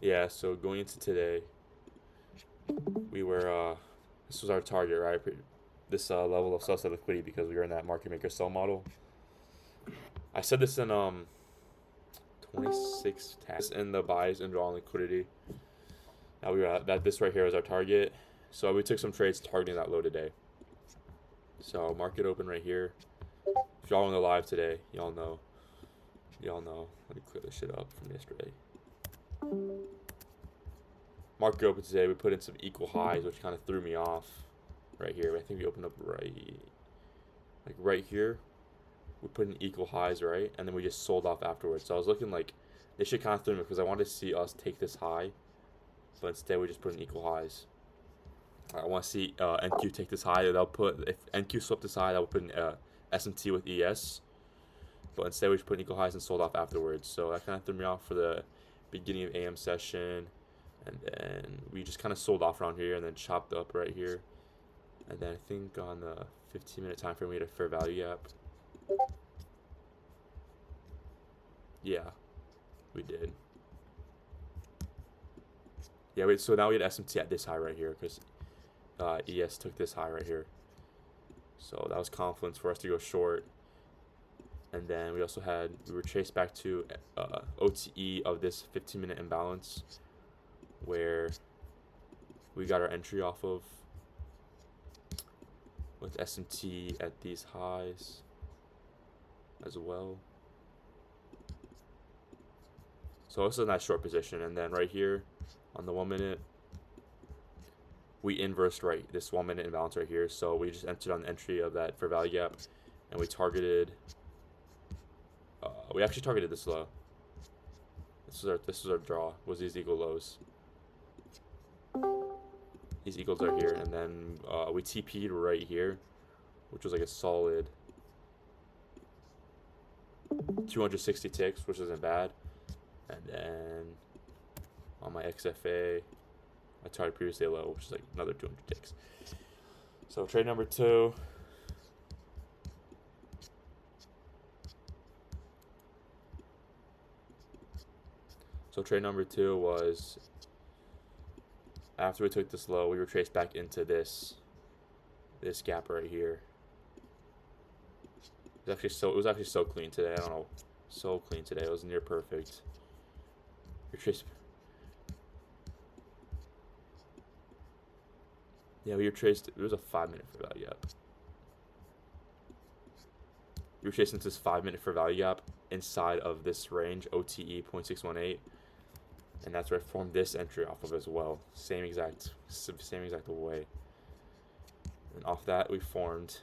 Yeah, so going into today, we were this was our target, right? This level of sell side liquidity because we were in that market maker sell model. I said this in 26 tags in the buys and draw liquidity. Now we were at that. This right here is our target. So we took some trades targeting that low today. So market open right here. If y'all on the live today, y'all know. Y'all know. Let me clear this shit up from yesterday. Market open today. We put in some equal highs, which kind of threw me off right here. I think we opened up right here. We put in equal highs, right? And then we just sold off afterwards. So I was looking like this shit kind of threw me because I wanted to see us take this high. But instead we just put in equal highs. I want to see NQ take this high. They'll put, if NQ swept this high, that will put in S&T with ES. But instead we just put in equal highs and sold off afterwards. So that kind of threw me off for the beginning of AM session. And then we just kind of sold off around here and then chopped up right here. And then I think on the 15-minute time frame we had a fair value gap. Yeah, we did. Yeah, wait, so now we had SMT at this high right here because ES took this high right here. So that was confluence for us to go short. And then we also had, we were chased back to OTE of this 15-minute imbalance where we got our entry off of with SMT at these highs as well. So this is a nice short position. And then right here on the 1 minute, we inversed right this 1 minute imbalance right here. So we just entered on the entry of that fair value gap and we targeted, we actually targeted this low. This was our draw, was these equal lows. These equals are here, and then we TP'd right here, which was like a solid 260 ticks, which isn't bad. And then on my XFA, I targeted previously low, which is like another 200 ticks. So trade number 2. So trade number 2 was after we took this low, we were traced back into this gap right here. It was actually so clean today. I don't know, so clean today. It was near perfect. You're traced. Yeah, we were traced. It was a 5-minute fair value gap. We were chasing this 5-minute fair value gap inside of this range, OTE 0.618. And that's where I formed this entry off of as well. Same exact way. And off that, we formed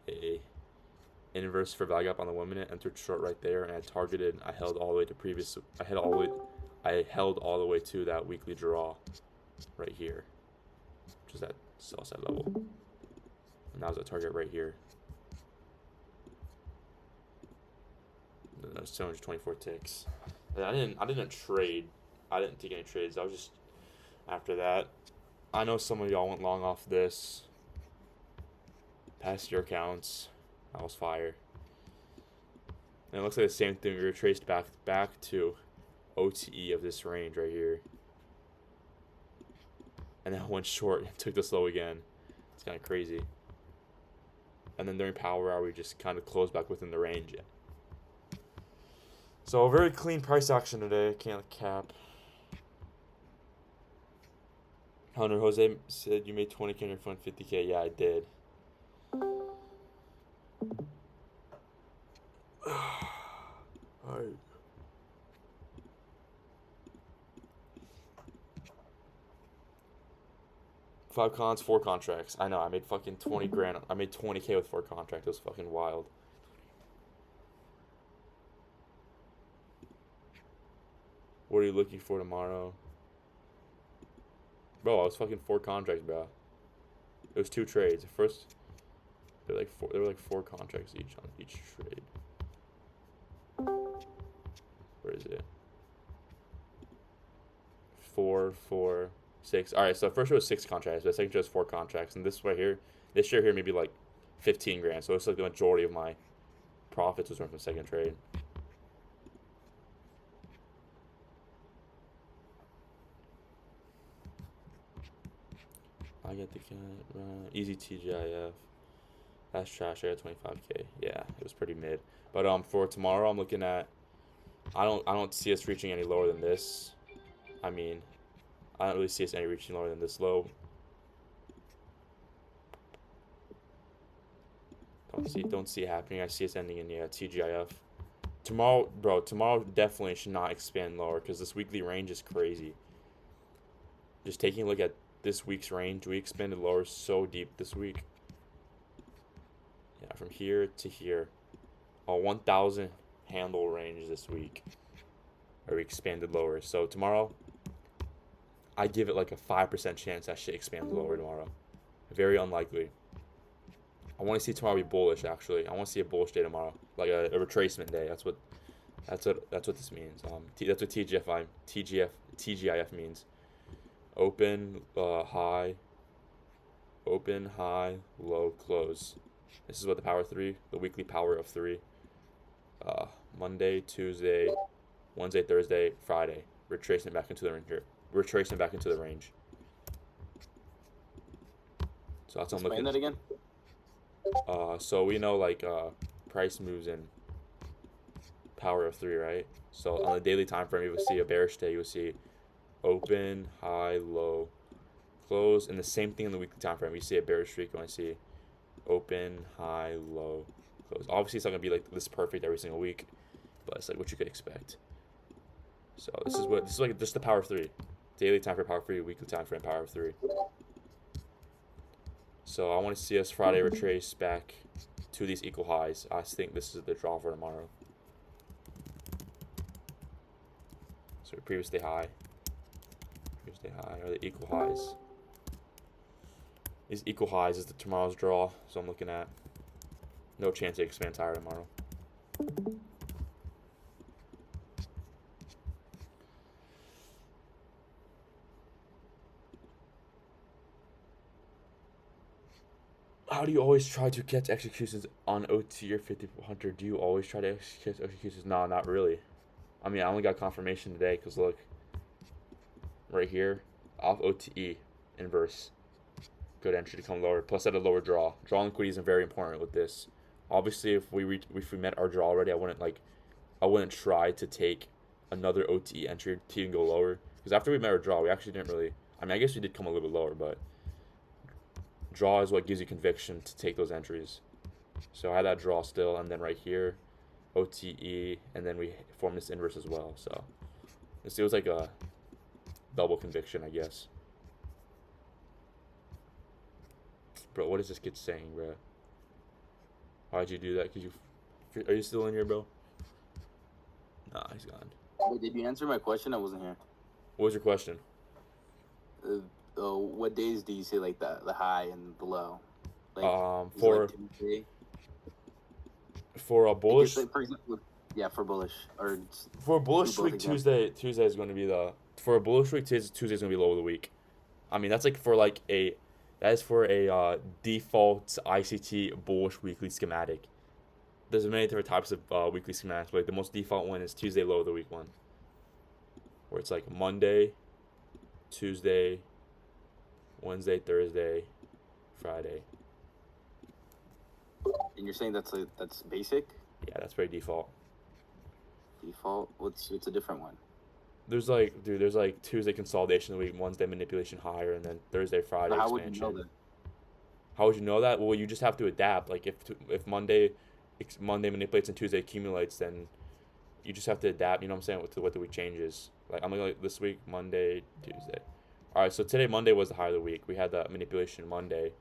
a inverse fair value gap on the 1 minute, entered short right there, and I targeted. I held all the way to previous. I held all the way to that weekly draw, right here, which is that sell side level. And that was a target right here. And that was 224 ticks. And I didn't trade. I didn't take any trades. I was just after that. I know some of y'all went long off this. Past your accounts. I was fire. And it looks like the same thing. We were traced back to OTE of this range right here. And then I went short and took this low again. It's kind of crazy. And then during power hour, we just kind of closed back within the range. So a very clean price action today. Can't cap. Hunter Jose said you made 20K on your fund, 50K. Yeah, I did. Alright. Five cons, 4 contracts. I know, I made fucking 20 grand. I made 20K with 4 contracts. It was fucking wild. What are you looking for tomorrow? Bro, I was fucking 4 contracts, bro. It was 2 trades. The first, there were like 4 contracts each on each trade. Where is it? 4, 4, 6. All right, so first it was 6 contracts, but second just 4 contracts, and this right here, this share here maybe like 15 grand. So it's like the majority of my profits was from the second trade. I get the easy TGIF. That's trash. I got 25K. Yeah, it was pretty mid. But for tomorrow, I'm looking at. I don't see us reaching any lower than this. I mean, I don't really see us any reaching lower than this low. Don't see it happening. I see us ending in the TGIF. Tomorrow, bro. Tomorrow definitely should not expand lower because this weekly range is crazy. Just taking a look at this week's range, we expanded lower so deep this week. Yeah, from here to here, a 1,000 handle range this week, where we expanded lower. So tomorrow, I give it like a 5% chance that shit expands lower tomorrow. Very unlikely. I want to see tomorrow be bullish. Actually, I want to see a bullish day tomorrow, like a retracement day. That's what this means. That's what TGIF means. Open, high, low, close. This is what the power 3, the weekly power of 3. Monday, Tuesday, Wednesday, Thursday, Friday. Retracing back into the range. Retracing back into the range. So that's what I'm looking. Explain that again. So we know like price moves in power of 3, right? So on the daily time frame, you will see a bearish day. You will see open, high, low, close, and the same thing in the weekly time frame. You see a bearish streak. You want to see open, high, low, close. Obviously, it's not gonna be like this perfect every single week, but it's like what you could expect. So this is like just the power of 3, daily time frame power of 3, weekly time frame power of 3. So I want to see us Friday retrace back to these equal highs. I think this is the draw for tomorrow. So previous day high are the equal highs. These equal highs is the tomorrow's draw. So I'm looking at no chance it expands higher tomorrow. How do you always try to catch executions on OT or 50-100? Do you always try to catch executions? No, not really. I mean, I only got confirmation today because look, right here, off OTE, inverse. Good entry to come lower, plus at a lower draw. Draw liquidity is very important with this. Obviously, if we met our draw already, I wouldn't try to take another OTE entry to even go lower. Because after we met our draw, we actually didn't really. I mean, I guess we did come a little bit lower, but draw is what gives you conviction to take those entries. So I had that draw still, and then right here, OTE, and then we formed this inverse as well. So it was like a double conviction, I guess. Bro, what is this kid saying, bro? Why'd you do that? Are you still in here, bro? Nah, he's gone. Wait, did you answer my question? I wasn't here. What was your question? What days do you see like the high and the low? Like, for a bullish. Like, for example, yeah, for bullish or for a bullish week, Tuesday is going to be for a bullish week. Tuesday is going to be low of the week. I mean, that's like for like a. That is for a default ICT bullish weekly schematic. There's many different types of weekly schematics, but like the most default one is Tuesday low of the week one. Where it's like Monday, Tuesday, Wednesday, Thursday, Friday. And you're saying that's basic? Yeah, that's very default. Default? What's a different one? There's like Tuesday consolidation of the week, Wednesday manipulation higher, and then Thursday, Friday expansion. How would you know that? How would you know that? Well, you just have to adapt. Like if Monday manipulates and Tuesday accumulates, then you just have to adapt. You know what I'm saying? With what the week changes. Like I'm like this week, Monday, Tuesday. All right, so today Monday was the high of the week. We had the manipulation Monday.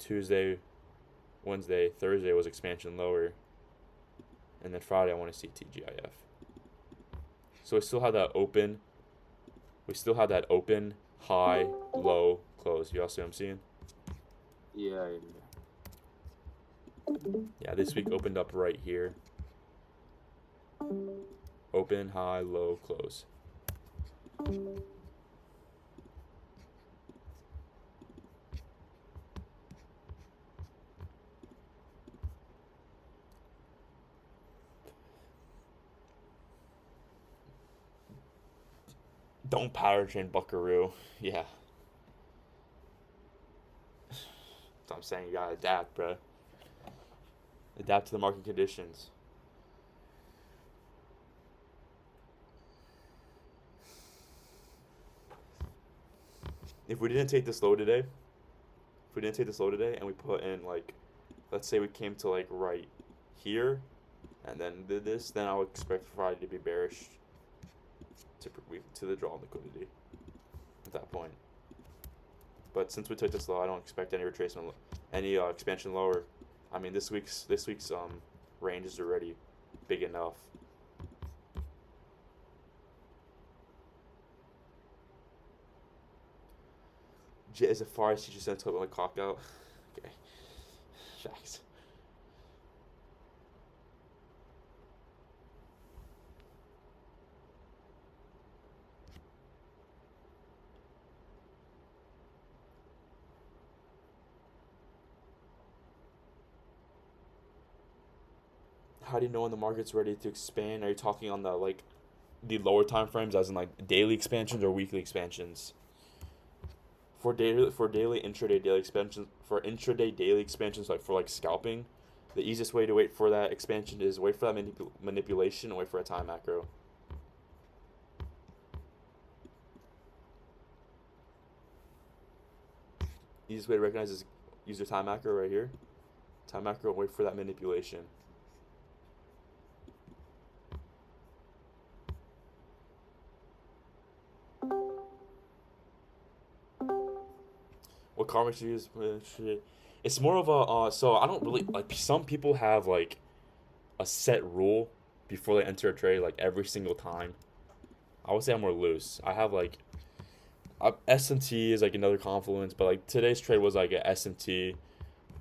Tuesday, Wednesday, Thursday was expansion lower, and then Friday I want to see TGIF. So we still have that open. We still have that open, high, low, close. You all see what I'm seeing? Yeah. Yeah, this week opened up right here. Open, high, low, close. Don't power train Buckaroo. Yeah. I'm saying. You gotta adapt, bro. Adapt to the market conditions. If we didn't take this low today, and we put in like, let's say we came to like right here, and then did this, then I would expect Friday to be bearish to the draw liquidity at that point. But since we took this low, I don't expect any retracement, any expansion lower. I mean, this week's range is already big enough. Is it far as teacher said to the clock out? Okay. Facts. How do you know when the market's ready to expand? Are you talking on the like the lower time frames, as in like daily expansions or weekly expansions? For daily intraday daily expansions, for intraday daily expansions, like for like scalping, the easiest way to wait for that expansion is wait for that manipulation and wait for a time macro. Easiest way to recognize is use your time macro right here. Time macro and wait for that manipulation. What karma should use? It's more of a so I don't really like. Some people have like a set rule before they enter a trade, like every single time. I would say I'm more loose. I have like SMT is like another confluence, but like today's trade was like a SMT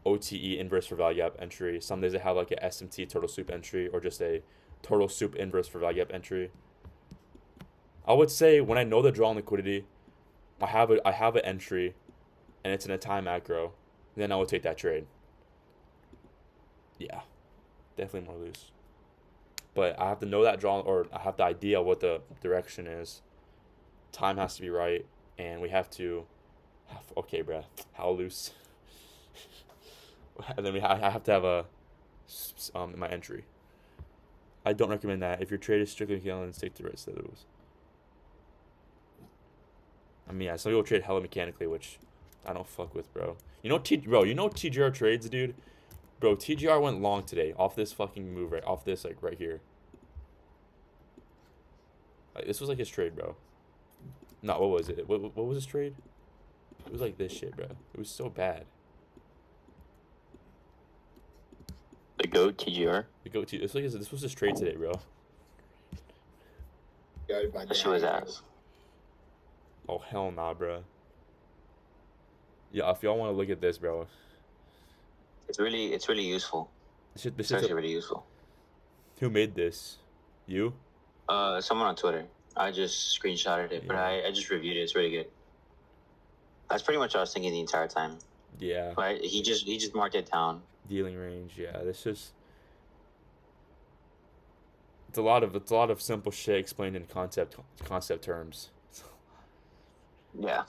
OTE inverse for value gap entry. Some days I have like a SMT turtle soup entry or just a turtle soup inverse for value gap entry. I would say when I know the draw on liquidity, I have an entry, and it's in a time macro, then I would take that trade. Yeah, definitely more loose. But I have to know that draw, or I have the idea what the direction is. Time has to be right, and we have to. Okay, bruh, how loose? And then I have to have a my entry. I don't recommend that. If your trade is strictly killing, stick to right set rules. I mean, yeah, some people trade hella mechanically, which I don't fuck with, bro. You know TGR trades, dude? Bro, TGR went long today off this fucking move, right? Off this, like, right here. Like, this was like his trade, bro. No, what was it? What was his trade? It was like this shit, bro. It was so bad. The GOAT TGR? The GOAT TGR. This was his trade today, bro. That shit was ass. Oh, hell nah, bro. Yeah, if y'all want to look at this, bro. It's really useful. It's actually really useful. Who made this? You? Someone on Twitter. I just screenshotted it, but I just reviewed it. It's really good. That's pretty much what I was thinking the entire time. Yeah. But he just marked it down. Dealing range, yeah. This just it's a lot of simple shit explained in concept terms. Yeah.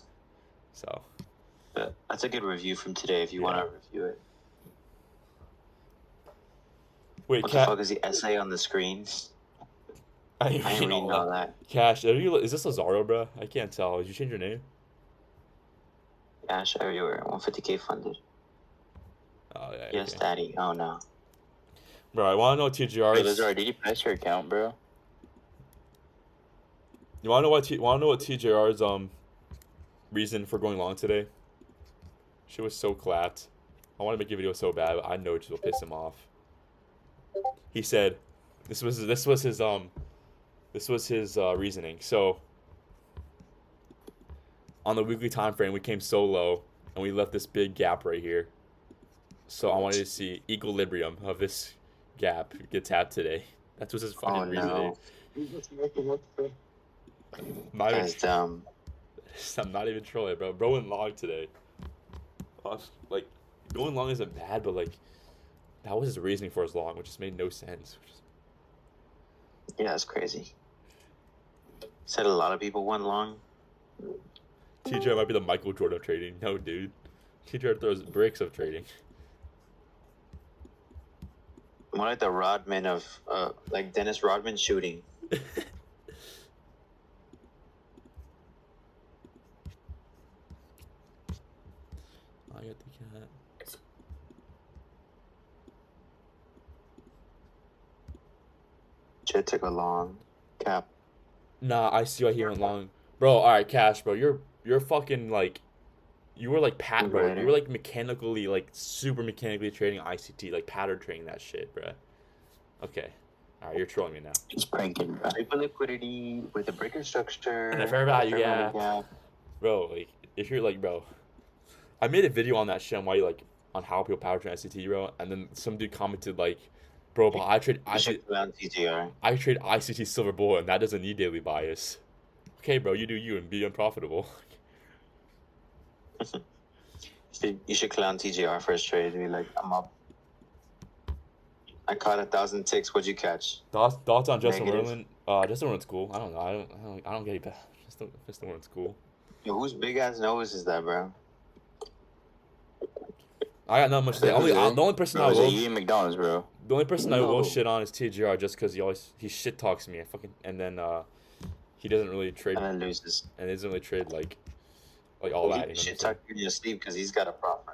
So. But that's a good review from today if you want to review it. Wait, what the fuck is the essay on the screen? I ain't reading all that. Cash, is this Lazaro, bro? I can't tell. Did you change your name? Cash everywhere. 150K funded. Oh yeah. Yes, okay. Daddy. Oh no. Bro, I want to know TGR's. Hey, Lazaro, did you press your account, bro? You want to know what TGR's reason for going long today? She was so clapped. I want to make a video so bad, but I know it will piss him off. He said, this was his reasoning. So on the weekly time frame, we came so low, and we left this big gap right here. So I wanted to see equilibrium of this gap get tapped today. That was his fucking reasoning. That's dumb. I'm not even trolling, bro. Bro went long today. Like, going long isn't bad, but like, that was his reasoning for his long, which just made no sense. Yeah, it's crazy. Said a lot of people went long. TJ might be the Michael Jordan of trading. No, dude. TGR throws bricks of trading. More like the Rodman of, like Dennis Rodman shooting. I got the cat. Shit took a long cap. Nah, I see why he went long. Bro, alright, Cash, bro. You're fucking like you were like bro. You were like mechanically, like super mechanically trading ICT, like pattern trading that shit, bro. Okay. Alright, you're trolling me now. He's pranking, bro. Hyper liquidity with a breaker structure. And a fair value gap. gap. Bro, like if you're like, bro, I made a video on that shit on why you like on how people pattern trade ICT, bro, and then some dude commented like, bro, but I trade ICT silver bullet and that doesn't need daily bias. Okay, bro, you do you and be unprofitable. You should clown TGR first trade. Be like, I'm up. I caught 1,000 ticks. What'd you catch? Thoughts on Justin Negative. Verlander? Justin Verlander's cool. I don't know. I don't get it. Justin Verlander's cool. Yo, whose big ass nose is that, bro? I got not much to say. The only person I will eating McDonald's, bro. The only person I will shit on is TGR just because he shit talks me. And then he doesn't really trade and then loses. And he doesn't really trade like all that. He shit talk you in your sleep because he's got a prop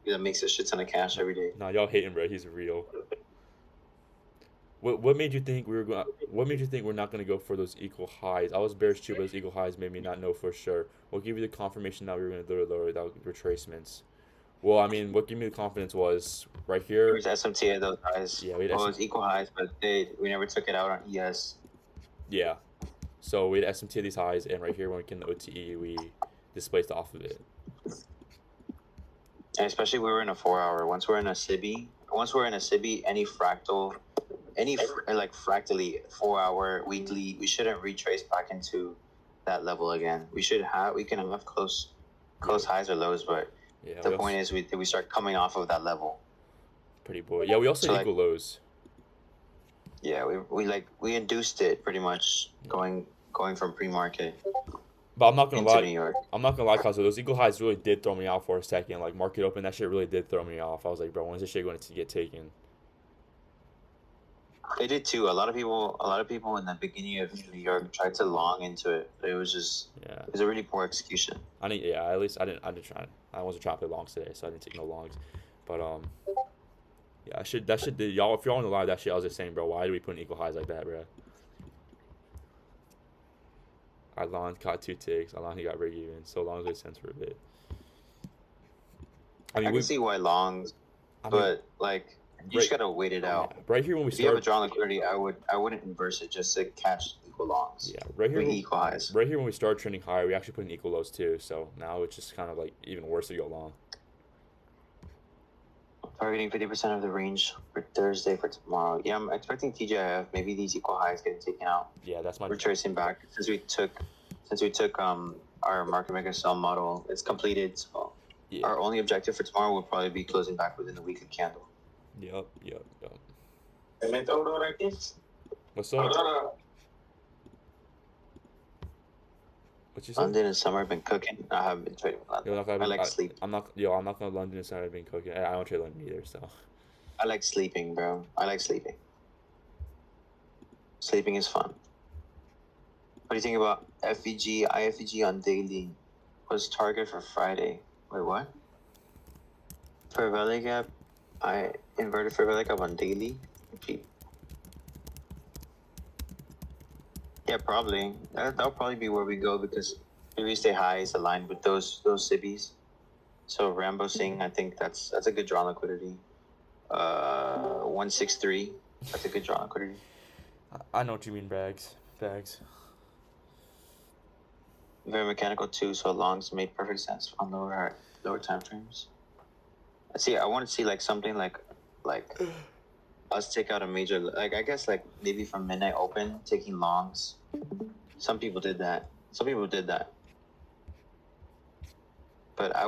that makes a shit ton of cash every day. Nah, y'all hate him, bro. He's real. What made you think What made you think we're not gonna go for those equal highs? I was bearish too, but those equal highs made me not know for sure. What gave you the confirmation that we were gonna lower without retracements? Well, I mean, what gave me the confidence was right here. It was SMT at those highs. Yeah, we had it was equal highs, but we never took it out on ES. Yeah, so we had SMT at these highs, and right here when we get in the OTE, we displaced off of it. And especially we were in a 4-hour. Once we're in a SIBI, any fractal, like fractally 4-hour weekly, we shouldn't retrace back into that level again. We can have close highs or lows, but yeah, the point is we start coming off of that level. Pretty boy. Yeah, we also equal lows. Yeah, we induced it pretty much going from pre-market. But I'm not gonna lie. New York. I'm not gonna lie, cause those equal highs really did throw me off for a second. Like market open, that shit really did throw me off. I was like, bro, when is this shit going to get taken? They did too. A lot of people in the beginning of New York tried to long into it, but it was just it was a really poor execution. At least I didn't try. I wasn't trying to play longs today, so I didn't take no longs. But yeah, that shit did y'all. If y'all on the live, that shit I was just saying, bro, why do we put in equal highs like that, bro? Alon caught 2 ticks. Alon, he got break even. So longs made sense for a bit. I can see why longs, but like you just gotta wait it out. Right here when we if you have a drawn liquidity, I wouldn't inverse it just to catch equal longs. Yeah, right here. Equal highs. Right here when we started trending higher, we actually put in equal lows too. So now it's just kind of like even worse to go long. Targeting 50% of the range for Thursday for tomorrow. Yeah, I'm expecting TGIF. Maybe these equal highs getting taken out. Yeah, that's my. We're tracing back since we took our market maker sell model. It's completed. So our only objective for tomorrow will probably be closing back within the weekly candle. Yep. What's up? What you say? London and summer have been cooking. I haven't been trading London. I like sleep. I'm not gonna London and summer have been cooking. I don't trade London either, so. I like sleeping, bro. I like sleeping. Sleeping is fun. What do you think about FVG, IFVG on daily? What's target for Friday? Wait, what? Fair value gap. I inverted fair value gap on daily. Repeat. Yeah, probably. That'll probably be where we go because previous day high is aligned with those SIBIs. So Rambo Singh, I think that's a good draw liquidity. 163. That's a good draw liquidity. I know what you mean, bags. Very mechanical too, so longs made perfect sense on lower time frames. I want to see like something like us take out a major, like I guess like maybe from midnight open taking longs. Some people did that. But I